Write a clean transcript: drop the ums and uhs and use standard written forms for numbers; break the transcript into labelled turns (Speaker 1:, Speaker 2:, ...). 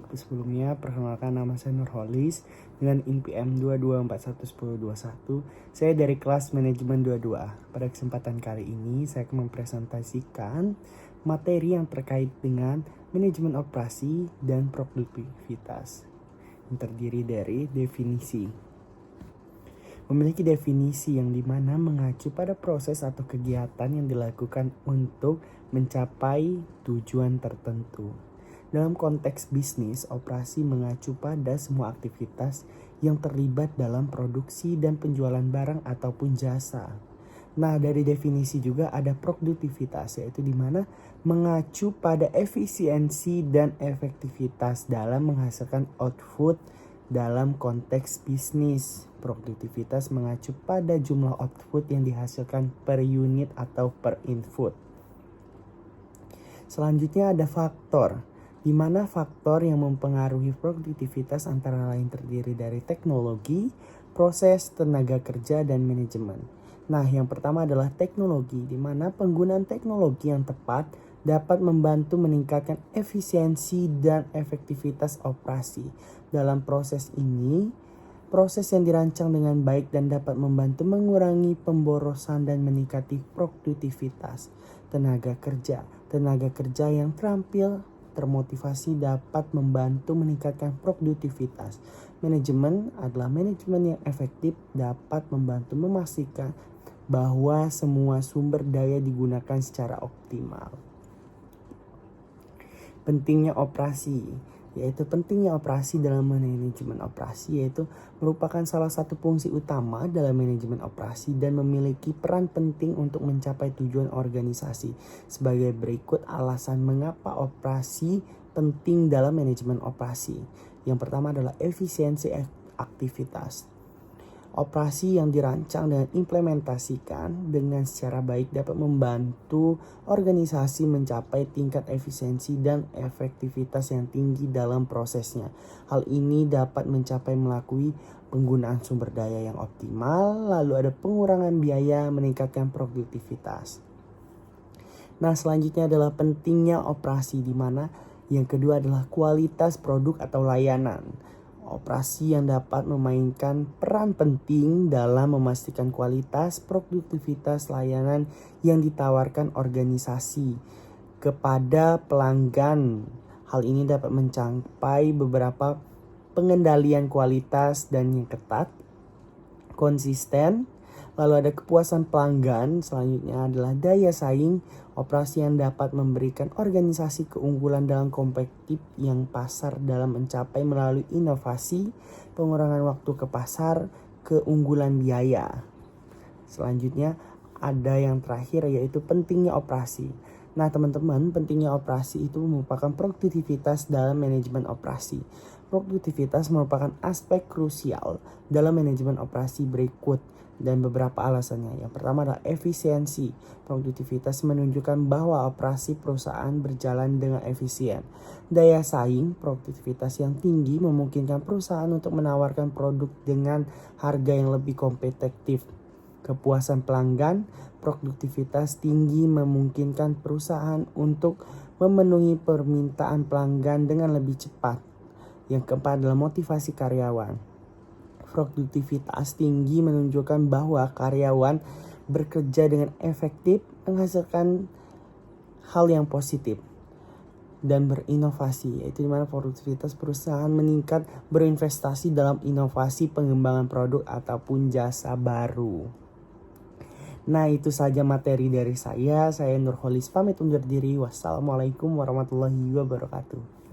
Speaker 1: baik, sebelumnya perkenalkan nama saya Nurholis dengan INPM 22411021. Saya dari kelas manajemen 22A. Pada kesempatan kali ini saya akan mempresentasikan materi yang terkait dengan manajemen operasi dan produktivitas yang terdiri dari definisi. Memiliki definisi yang dimana mengacu pada proses atau kegiatan yang dilakukan untuk mencapai tujuan tertentu. Dalam konteks bisnis, operasi mengacu pada semua aktivitas yang terlibat dalam produksi dan penjualan barang ataupun jasa. Nah, dari definisi juga ada produktivitas, yaitu dimana mengacu pada efisiensi dan efektivitas dalam menghasilkan output dalam konteks bisnis. Produktivitas mengacu pada jumlah output yang dihasilkan per unit atau per input. Selanjutnya ada faktor, di mana faktor yang mempengaruhi produktivitas antara lain terdiri dari teknologi, proses, tenaga kerja, dan manajemen. Nah, yang pertama adalah teknologi, di mana penggunaan teknologi yang tepat dapat membantu meningkatkan efisiensi dan efektivitas operasi. Dalam proses ini, proses yang dirancang dengan baik dan dapat membantu mengurangi pemborosan dan meningkati produktivitas. Tenaga kerja yang terampil termotivasi dapat membantu meningkatkan produktivitas. Manajemen adalah manajemen yang efektif dapat membantu memastikan bahwa semua sumber daya digunakan secara optimal. Pentingnya operasi, yaitu pentingnya operasi dalam manajemen operasi, yaitu merupakan salah satu fungsi utama dalam manajemen operasi dan memiliki peran penting untuk mencapai tujuan organisasi. Sebagai berikut alasan mengapa operasi penting dalam manajemen operasi. Yang pertama adalah efisiensi aktivitas. Operasi yang dirancang dan implementasikan dengan secara baik dapat membantu organisasi mencapai tingkat efisiensi dan efektivitas yang tinggi dalam prosesnya. Hal ini dapat mencapai melalui penggunaan sumber daya yang optimal, lalu ada pengurangan biaya, meningkatkan produktivitas. Nah, selanjutnya adalah pentingnya operasi, di mana yang kedua adalah kualitas produk atau layanan. Operasi yang dapat memainkan peran penting dalam memastikan kualitas, produktivitas layanan yang ditawarkan organisasi kepada pelanggan. Hal ini dapat mencapai beberapa pengendalian kualitas dan yang ketat, konsisten. Lalu ada kepuasan pelanggan, selanjutnya adalah daya saing, operasi yang dapat memberikan organisasi keunggulan dalam kompetitif yang pasar dalam mencapai melalui inovasi, pengurangan waktu ke pasar, keunggulan biaya. Selanjutnya ada yang terakhir yaitu pentingnya operasi. Nah teman-teman, pentingnya operasi itu merupakan produktivitas dalam manajemen operasi. Produktivitas merupakan aspek krusial dalam manajemen operasi berikut dan beberapa alasannya. Yang pertama adalah efisiensi. Produktivitas menunjukkan bahwa operasi perusahaan berjalan dengan efisien. Daya saing, produktivitas yang tinggi memungkinkan perusahaan untuk menawarkan produk dengan harga yang lebih kompetitif. Kepuasan pelanggan, produktivitas tinggi memungkinkan perusahaan untuk memenuhi permintaan pelanggan dengan lebih cepat. Yang keempat adalah motivasi karyawan. Produktivitas tinggi menunjukkan bahwa karyawan bekerja dengan efektif, menghasilkan hal yang positif dan berinovasi, yaitu dimana produktivitas perusahaan meningkat berinvestasi dalam inovasi pengembangan produk ataupun jasa baru. Nah, itu saja materi dari saya. Saya Nurholis pamit undur diri. Wassalamualaikum warahmatullahi wabarakatuh.